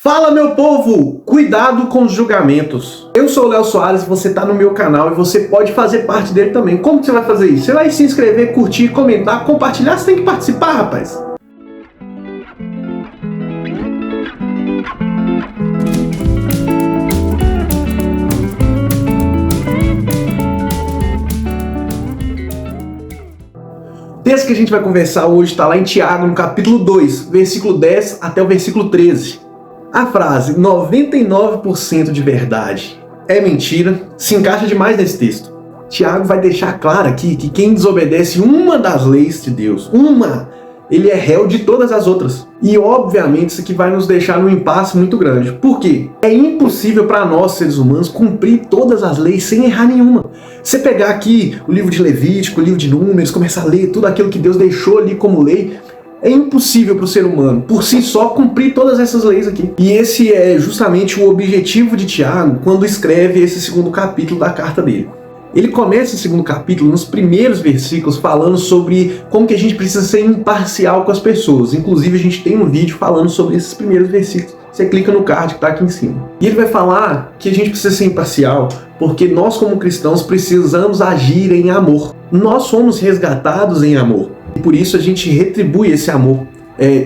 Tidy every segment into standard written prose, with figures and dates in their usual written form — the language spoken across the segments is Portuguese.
Fala, meu povo! Cuidado com os julgamentos. Eu sou o Léo Soares, você está no meu canal e você pode fazer parte dele também. Como que você vai fazer isso? Você vai se inscrever, curtir, comentar, compartilhar, você tem que participar, rapaz. O texto que a gente vai conversar hoje está lá em Tiago, no capítulo 2, versículo 10 até o versículo 13. A frase 99% de verdade é mentira se encaixa demais nesse texto. Tiago vai deixar claro aqui que quem desobedece uma das leis de Deus, ele é réu de todas as outras. E obviamente isso aqui vai nos deixar num impasse muito grande. Por quê? É impossível para nós, seres humanos, cumprir todas as leis sem errar nenhuma. Você pegar aqui o livro de Levítico, o livro de Números, começar a ler tudo aquilo que Deus deixou ali como lei, é impossível para o ser humano, por si só, cumprir todas essas leis aqui. E esse é justamente o objetivo de Tiago quando escreve esse segundo capítulo da carta dele. Ele começa o segundo capítulo nos primeiros versículos falando sobre como que a gente precisa ser imparcial com as pessoas. Inclusive a gente tem um vídeo falando sobre esses primeiros versículos. Você clica no card que está aqui em cima. E ele vai falar que a gente precisa ser imparcial porque nós como cristãos precisamos agir em amor. Nós somos resgatados em amor. E por isso a gente retribui esse amor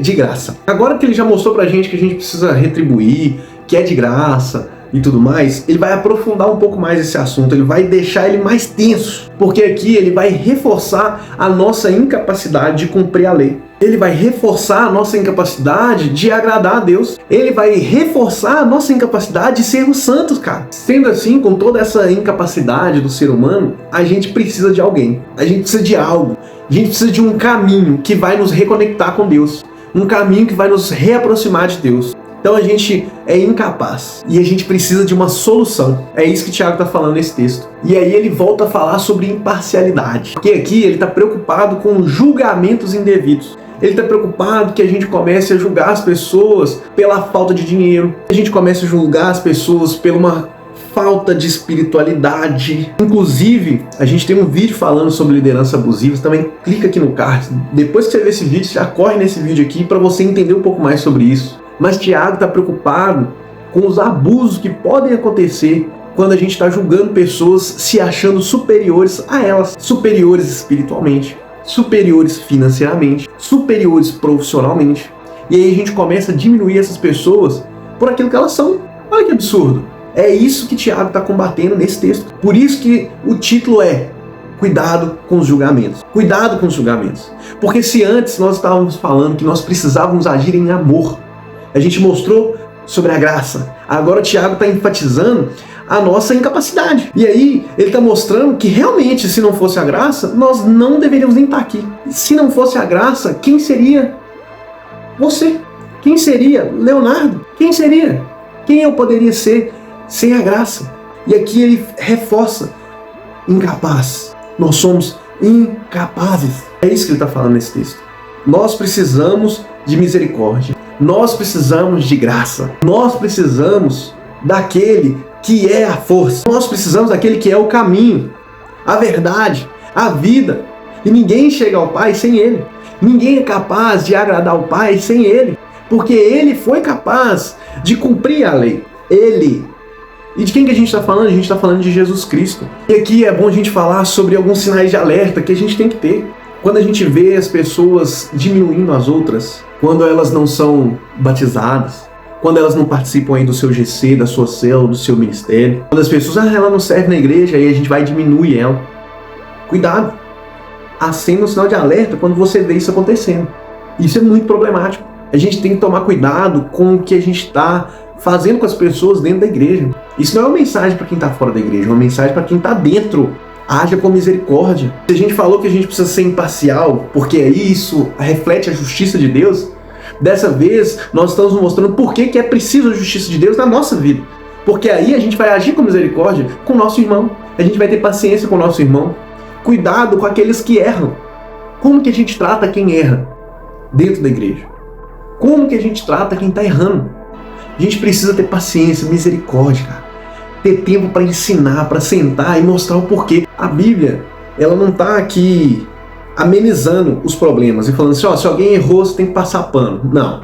de graça. Agora que ele já mostrou pra gente que a gente precisa retribuir, que é de graça e tudo mais, ele vai aprofundar um pouco mais esse assunto, ele vai deixar ele mais tenso, porque aqui ele vai reforçar a nossa incapacidade de cumprir a lei. Ele vai reforçar a nossa incapacidade de agradar a Deus. Ele vai reforçar a nossa incapacidade de sermos santos, cara. Sendo assim, com toda essa incapacidade do ser humano, a gente precisa de alguém. A gente precisa de algo. A gente precisa de um caminho que vai nos reconectar com Deus. Um caminho que vai nos reaproximar de Deus. Então a gente é incapaz e a gente precisa de uma solução. É isso que Tiago está falando nesse texto. E aí ele volta a falar sobre imparcialidade. Porque aqui ele está preocupado com julgamentos indevidos. Ele está preocupado que a gente comece a julgar as pessoas pela falta de dinheiro. A gente comece a julgar as pessoas pela uma falta de espiritualidade. Inclusive, a gente tem um vídeo falando sobre liderança abusiva. Você também clica aqui no card. Depois que você ver esse vídeo, já corre nesse vídeo aqui para você entender um pouco mais sobre isso. Mas Tiago está preocupado com os abusos que podem acontecer quando a gente está julgando pessoas se achando superiores a elas. Superiores espiritualmente, superiores financeiramente, superiores profissionalmente. E aí a gente começa a diminuir essas pessoas por aquilo que elas são. Olha que absurdo. É isso que Tiago está combatendo nesse texto. Por isso que o título é Cuidado com os julgamentos. Cuidado com os julgamentos. Porque se antes nós estávamos falando que nós precisávamos agir em amor, a gente mostrou sobre a graça. Agora o Tiago está enfatizando a nossa incapacidade. E aí ele está mostrando que realmente, se não fosse a graça, nós não deveríamos nem estar aqui. Se não fosse a graça, quem seria você? Quem seria Leonardo? Quem seria? Quem eu poderia ser sem a graça? E aqui ele reforça: incapaz. Nós somos incapazes. É isso que ele está falando nesse texto. Nós precisamos de misericórdia. Nós precisamos de graça. Nós precisamos daquele que é a força. Nós precisamos daquele que é o caminho, a verdade, a vida. E ninguém chega ao Pai sem Ele. Ninguém é capaz de agradar ao Pai sem Ele. Porque Ele foi capaz de cumprir a lei. Ele. E de quem que a gente está falando? A gente está falando de Jesus Cristo. E aqui é bom a gente falar sobre alguns sinais de alerta que a gente tem que ter. Quando a gente vê as pessoas diminuindo as outras, quando elas não são batizadas, quando elas não participam aí do seu GC, da sua célula, do seu ministério, quando as pessoas, ela não serve na igreja, aí a gente vai diminuir ela. Cuidado! Acenda um sinal de alerta quando você vê isso acontecendo. Isso é muito problemático. A gente tem que tomar cuidado com o que a gente está fazendo com as pessoas dentro da igreja. Isso não é uma mensagem para quem está fora da igreja, é uma mensagem para quem está dentro. Haja com misericórdia. Se a gente falou que a gente precisa ser imparcial, porque isso reflete a justiça de Deus, dessa vez nós estamos mostrando por que é preciso a justiça de Deus na nossa vida. Porque aí a gente vai agir com misericórdia com o nosso irmão. A gente vai ter paciência com o nosso irmão. Cuidado com aqueles que erram. Como que a gente trata quem erra dentro da igreja? Como que a gente trata quem está errando? A gente precisa ter paciência, misericórdia, cara. Ter tempo para ensinar, para sentar e mostrar o porquê. A Bíblia, ela não está aqui amenizando os problemas e falando assim, ó, se alguém errou, você tem que passar pano. Não.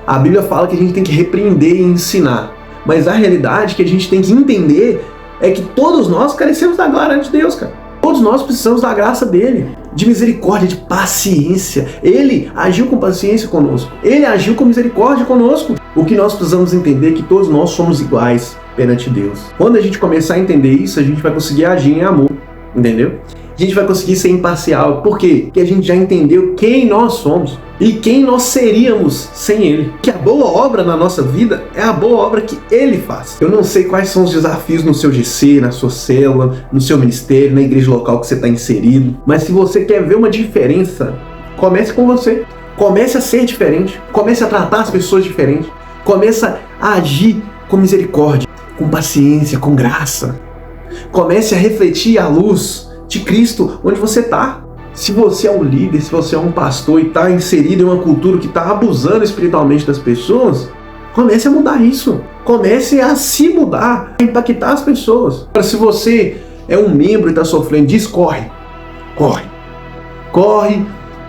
A Bíblia fala que a gente tem que repreender e ensinar, mas a realidade que a gente tem que entender é que todos nós carecemos da glória de Deus, cara. Todos nós precisamos da graça dele, de misericórdia, de paciência. Ele agiu com paciência conosco. Ele agiu com misericórdia conosco. O que nós precisamos entender é que todos nós somos iguais perante Deus. Quando a gente começar a entender isso, a gente vai conseguir agir em amor, entendeu? A gente vai conseguir ser imparcial. Por quê? Porque a gente já entendeu quem nós somos e quem nós seríamos sem Ele. Que a boa obra na nossa vida é a boa obra que Ele faz. Eu não sei quais são os desafios no seu GC, na sua célula, no seu ministério, na igreja local que você está inserido, mas se você quer ver uma diferença, comece com você. Comece a ser diferente. Comece a tratar as pessoas diferente. Comece a agir com misericórdia, com paciência, com graça. Comece a refletir a luz de Cristo onde você está. Se você é um líder, se você é um pastor e está inserido em uma cultura que está abusando espiritualmente das pessoas, comece a mudar isso. Comece a se mudar, a impactar as pessoas. Agora, se você é um membro e está sofrendo disso, corre. Corre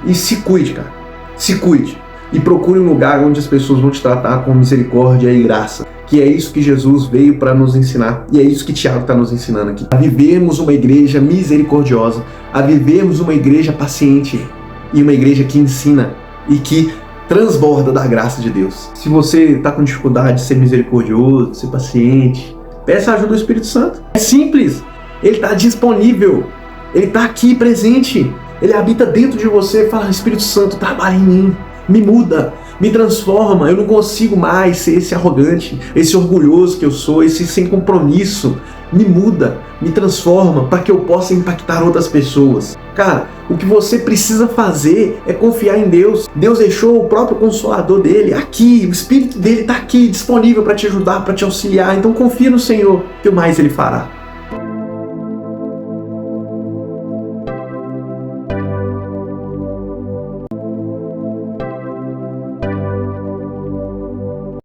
e se cuide, cara. Se cuide. E procure um lugar onde as pessoas vão te tratar com misericórdia e graça. Que é isso que Jesus veio para nos ensinar. E é isso que Tiago está nos ensinando aqui. A vivermos uma igreja misericordiosa. A vivermos uma igreja paciente. E uma igreja que ensina e que transborda da graça de Deus. Se você está com dificuldade de ser misericordioso, de ser paciente, peça a ajuda do Espírito Santo. É simples. Ele está disponível. Ele está aqui presente. Ele habita dentro de você. Fala, Espírito Santo, trabalha em mim. Me muda, me transforma. Eu não consigo mais ser esse arrogante, esse orgulhoso que eu sou, esse sem compromisso. Me muda, me transforma para que eu possa impactar outras pessoas. Cara, o que você precisa fazer é confiar em Deus. Deus deixou o próprio Consolador dele aqui, o Espírito dele está aqui disponível para te ajudar, para te auxiliar. Então confia no Senhor, que o mais ele fará.